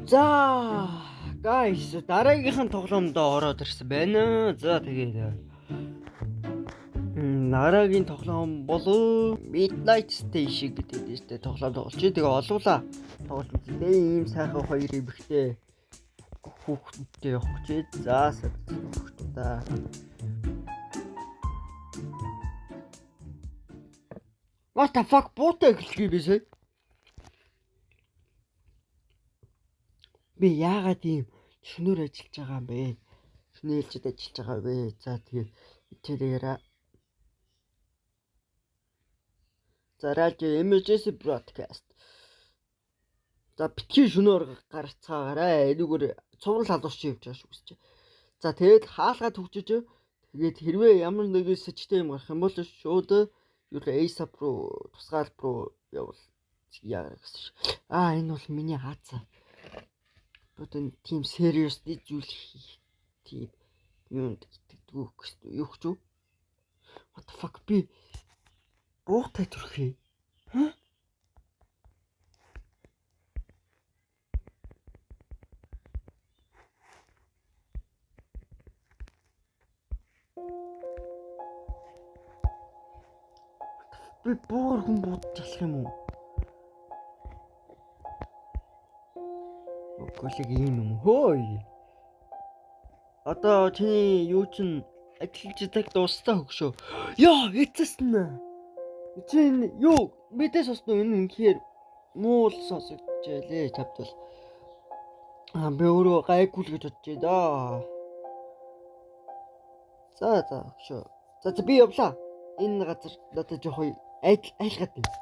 За guys дараагийнхан тоглоомд ороод ирсэн байна. За тэгээд дараагийн тоглоом бол Midnight Station гэдэг нэштэй тоглоом тоглож. Тэгээ олуулаа. Тоглож үзлээ. Ийм сайхан хоёр эмэгтэй хүүхдтэй явах гэж. За хүүхдүүдаа. What the fuck буутай эхлэх юм бэ? Би яагаад ийм шөнөөр ажиллаж байгаа юм бэ? Шөнөөлжид ажиллаж байгаа вэ? За тэгээд тэрээрээ за радио emergency broadcast. За битгий шөнөөр гарцгаагаарай. Энэгээр цуврал халуурч явж байгаа шүү гэж. За тэгээд хаалгаа төгжиж тэгээд хэрвээ ямар нэгэн сэжтэй юм гарах юм бол шууд юу ASAP руу тусгаал руу явуул яа гэсэн ш. Энэ бол миний хаацаа. Бодон team serious зүйл хийх тийм юунд итгэдэггүй гэсэн юу ч юу? What the fuck би буутай төрхий. Би буур хүн бодчих юм уу? Коллег ийм юм хөөе. Одоо чиний юу чин ажиллаж дуустаа хөгшөө. Яа, эцэснэ. Чин юу мэдээс осно энэ үнэхээр муу л сонсогдчихлээ чавтал. Би өөрөө гайгүй л гэж бодож байна. За хөгшөө. За би явлаа. Энэ газар надад жоох айлгаад байна.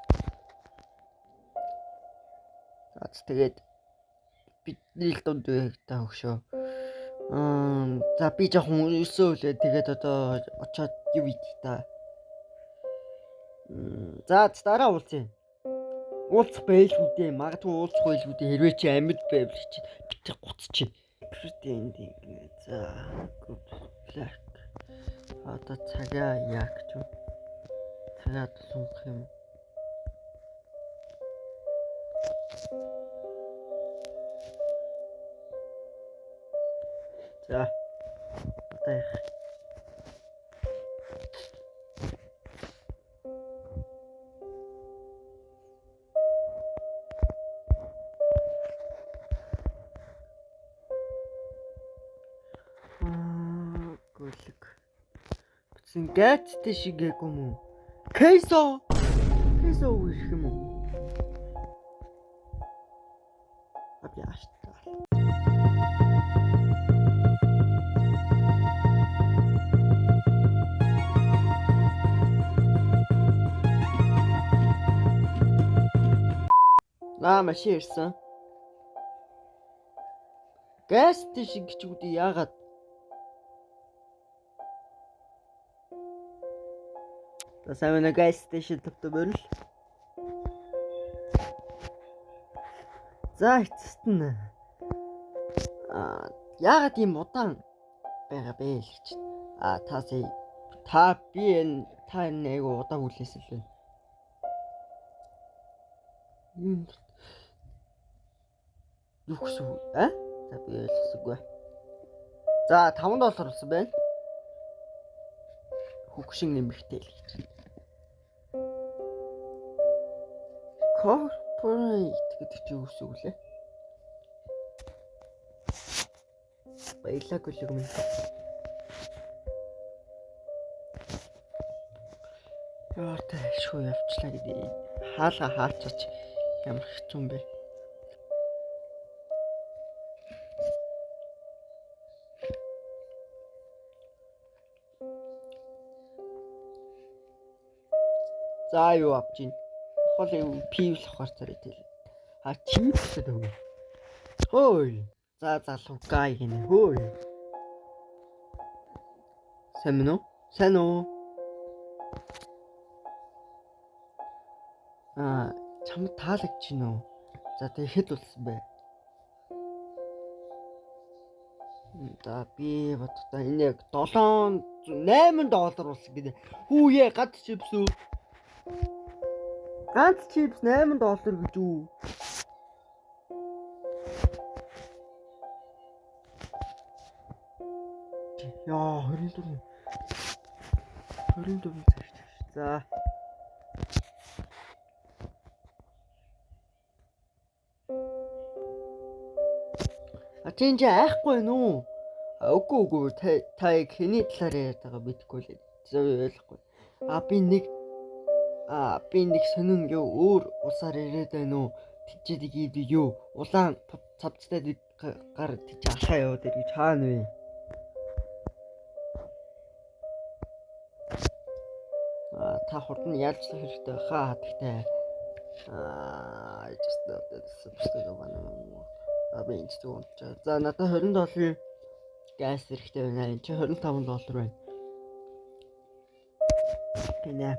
За тэгээд бидний л дунд байхдаа хөгшөө. За би жоохон өсөөлээ. Тэгээд одоо очоод юу ийх та. За дараа уулзъя. Уулзах байлгүй дээ. Магадгүй уулзах байлгүй дээ. Хэрвээ чи амьд байвал чи битээ гуцчих. Pretending. За good luck. Одоо цагаа яах гэж вэ? Цагаа сунгах юм. За. Одоо яах? Гөлөг. Бүтэн гайцтай шиг гээгүй юм уу? Кейсо ирэх юм уу? Яаш та. Маш ирсэн. Газ шиг ч үгүй яагаад? Сайн газ station тавтамаар л. За эцэстэн. Яагаад ийм удаан байгаа бэ л гэж. Та би энэ айгу удаан хүлээсэн л байна. Юу гэсэн үг? За би ойлгосонгүй. За $5 болсон байна. Хөгшин нэмэгтэй л гэж. Corporate гэдэг чинь юу гэсэн үг лээ? Баялаг үлэг минь. Яартай шуу явчлаа гэдэг. Хаалга хаацаач ямар хэцүү юм бэ? За юу авч ийн. Хол пивл авахар царай тэл. Чипс өгөө. Хөөе. За залуу гай гинэ. Хөөе. Сайн уу? Чам таалагч гин үү? За тэгэхэд болсон бэ. За би боддоо энэ яг $8 болсон гэдэг. Хүүе гад чипс үү? Ганц чипс $8 гэж үү? Яа 24 цаг. За. Чи айхгүй нүү. Үгүй та хэний талаар яриад байгаа мэдэхгүй л. Зөв ойлгохгүй. Би нэг сонин юу өөр усаар ирээд байна уу? Тичээд игээд юу? Улаан цавцтай гар тич алхаа яваад ирэх хаана вэ? Та хурдан ялцлах хэрэгтэй хаа хатагтай. Just not that subscribe би энэ ч унтчаа. За надад $20 газ хэрэгтэй байна. Энд чи $25 байна. Гинэ.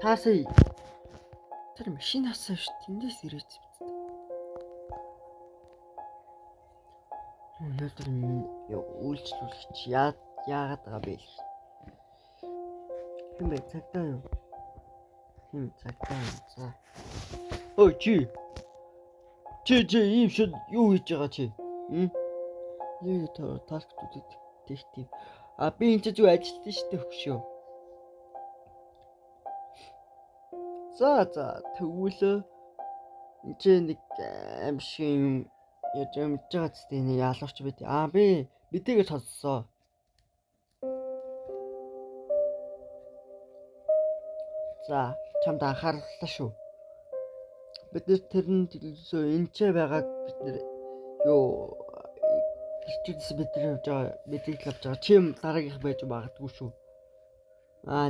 Таасаа тэр машинаас ш тэндээс ирээд зү. Өнөөдөр үйлчлүүлэгч яагаад байгаа бэ? Хин бэ цагтаа юу? За. Ой чи ийм шил юу хийж байгаа чи? Юу талхтууд тэгтив. Би энэ ч юу ажилтсан штэ хөшөө. За тэгвэл энэ нэг амшиг юм яаж мэдж байгаа ч тийм нэг ялуурч байт. Би битэйгээ сонссон. За чамд анхаарлаа шүү. Бид нэр тэрэн төлөвлөсөө энэчээ байгааг бид нэр юу хичээлс бид нар явж байгаа мэдлэг авч байгаа. Чим дараагийнх байж магадгүй шүү.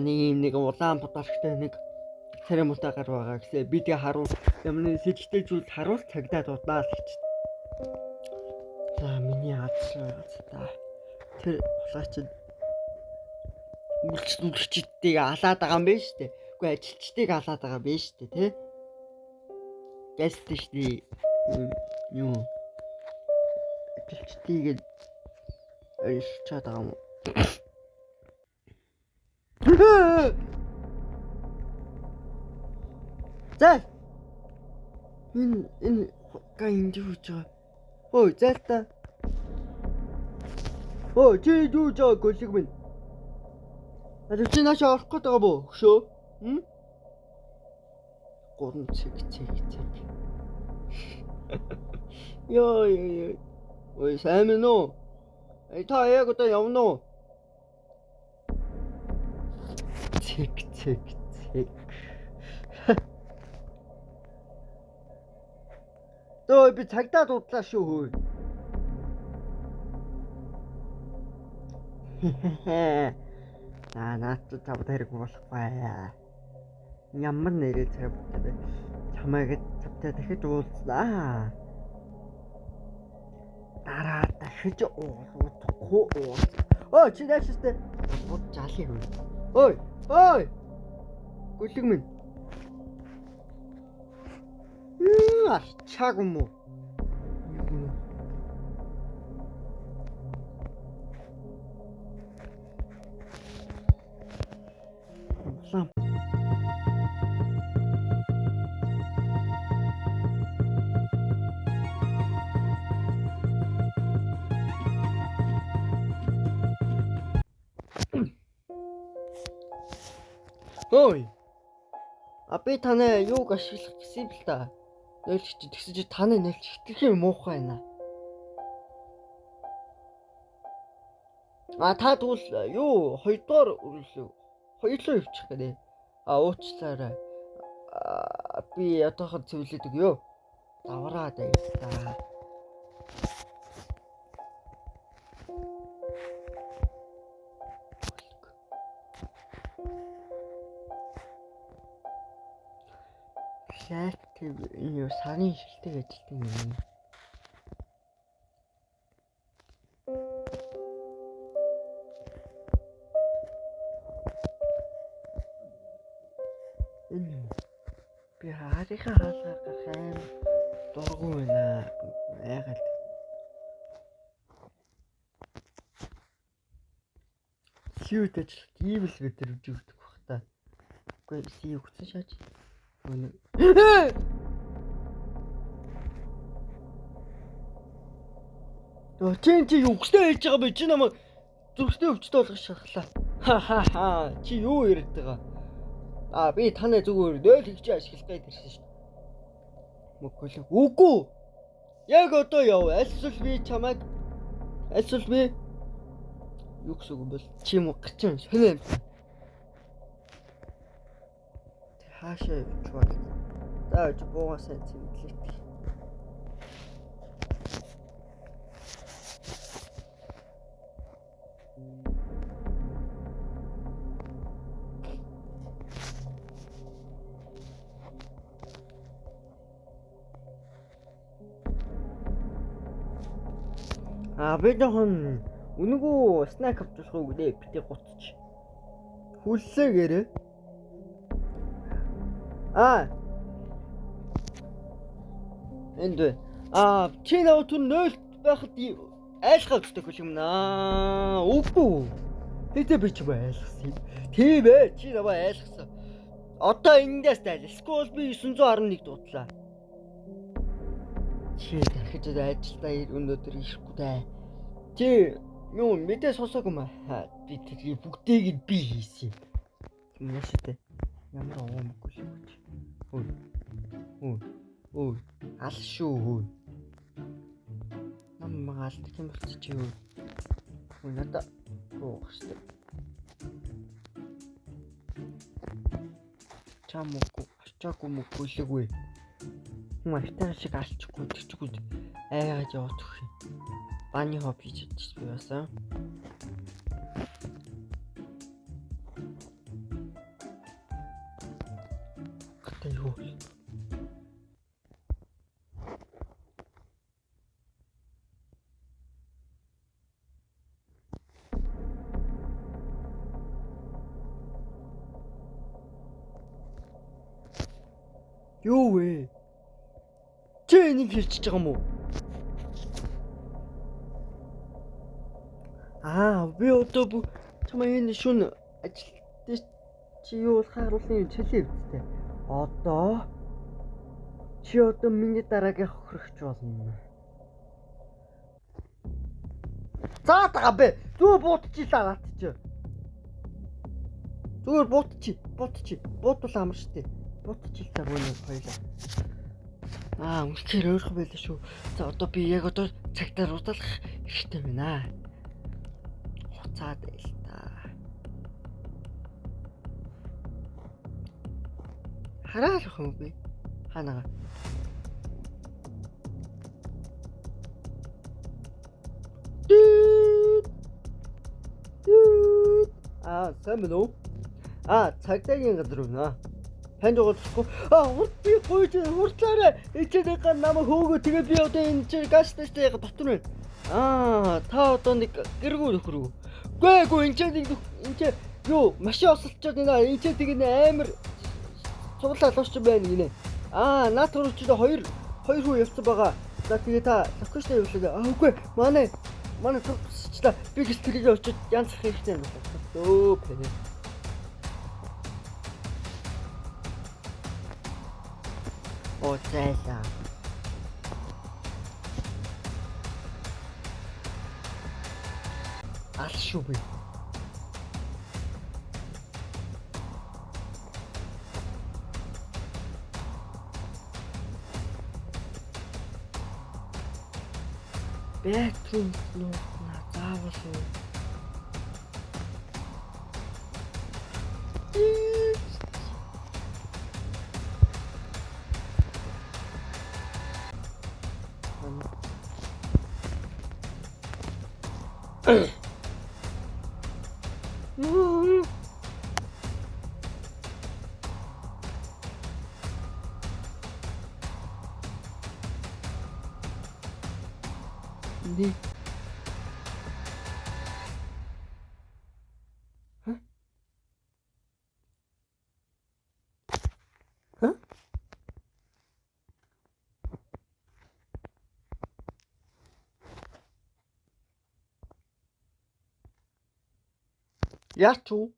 Нэг улаан бодолтой нэг церемонтай гар байгаа гэсэн би тэгээ харуул ямар сэжигтэй зүйл харуул цагдаа дууднаа л гэж. За миний азар тэр улаач үйлчлүүлэгчдийг алаад байгаа юм байна шүү дээ. Үгүй ажилчдыг алаад байгаа юм байна шүү дээ, тэ? Гастишний юу ажилчдыг ойлчаад байгаа юм уу? За. Энэ гайнд юу ч байгаа. Ой, зайлта. Ой, чи юу ч байгаа гөлөг минь. Чи наашаа орох гээд байгаа бөө? Хөшөө. Гурван цэг. Ёо. Ой, сайн мэн үү? Та яг одоо явна уу? Цэг. Би цагдаа дуудлаа шүү хөөе. Наацад тавд хэрэг болохгүй. Ямар нэрээ цавтай бэ? Чамайг цавтай дахиж уулзнаа. Дараа дахиж уулзахгүй. Чи нааштай. Жаалын хөө. Ой. Гүлэг минь. Чаг юм уу? Сам. Ой. Би танаа юуг ашиглах гэсэн юм л та. Нөлч тэгсэж таны нөлч хитрхи муухай байна. Та тэгвэл юу хоёрдугаар өрлөө. Хоёулаа явчих гээ. Уучлаарай. Би ятахад цэвэрлэдэг юу? Давраад байсаа. Энэ сарын шилдэг ажилтан юм. Би харийнхаа хаалгаа хаан дургу байна. Яагаад сүйд ажилт ийм л өдөр өгдөг бах та. Үгүй сий өгсөн шаач. Чи юу гэстэй хэлж байгаа бэ? Чи намайг зүрхтэй өвчтөй болгох шахлаа. Ха. Чи юу яриад байгаа? Би танай зүгээр 0 хийж ашиглах гээд ирсэн шүү дээ. Мөглөө. Үгүй. Яг одоо яв. Альсвал би чамайг альсвал би юу гэсэн үг бол чи мөгачин сонь. Хаашаа явж байна? Тааж буугаа сайн цэвэрлээ. Би жоохон үнэгүй снэк авчихах уу гэлээ бити гутч. Хүллээгээрээ. Энд чи наваа түр 0 байхад айлхаа гэжтэй хөл юм наа. Үгүй. Хэзээ би ч айлхсан юм. Тийм ээ, чи наваа айлхсан. Одоо эндээс тайл. Скол би 911 дуудлаа. Чи дахиж ажиллаа өнөөдөр ирэхгүй дээ. Чи юу мэдээ сонсоогүй маа. Би тэрийг бүгдийг би хийсэн. Яштэй. Ямар оомгүй юм бэ? Ой. Ал шүү. Намаа алдчих юм болчих чи юу. Надаа гоох штэ. Чамгүй, ачаагүй мөглөггүй. Мартаа шиг алчихгүй тэгчгүй. Айгаад яваад өгөх юм. Баны хоп хийж би басаа. Гэтэ юу. Юу вэ? Чи энийг хэлчихэж байгаа юм уу? Би одоо чамаа энэ шүн ажил чи юу хааруулсан чөлөө өвдтэй. Одоо чи миний дараагийн хохирогч болно. За тага бэ. Зүгээр буутчихлаа наад чи. Зүгээр буутчих. Буутвал амар штэ. Буутчихлаа бүүнээ хоёлаа. Үнэхээр өөрхөн байлаа шүү. За одоо би яг одоо цагтаа руудлах хэрэгтэй байна. Хуцаад байл та. Хараалах юм би. Ханага. Сайн байна уу? Цагдаагийн газар байна. Танд угаахгүй. Урд би гойж хурцаараа ичээд ган намайг хөөгөө тэгээд би одоо энэ чи газ сташтай яг дотор байна. Та одоо нэг гэргүү нөхөр үү? Үгүй энэ чи юу машин осолчод байна. Энэ чи тэгээд амар цуглаа луусч байна гинэ. Наад руу чи хоёр хүн явцсан байгаа. За тэгээд та локейшн явуулаа. Үгүй манай цуглаачлаа. Би гэж тэрийг очиж янзах хэрэгтэй юм байна. Пэ. Зайлаа. Ал шүү би. Бэтрүүм нуу заавал уу. Đi. Hả? Giá chú.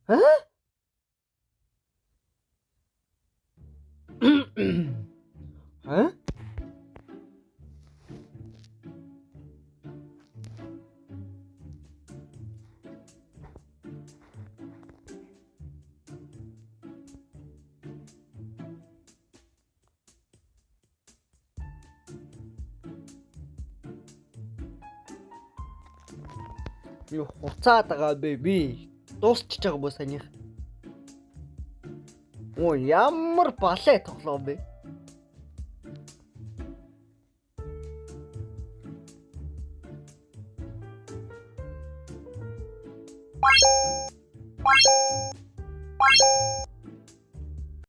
Hả? Ха? Юу хуцаад байгаа бэ би? Дуусчихж байгаа бо санийх. Оо ямар балет тоглоо бэ?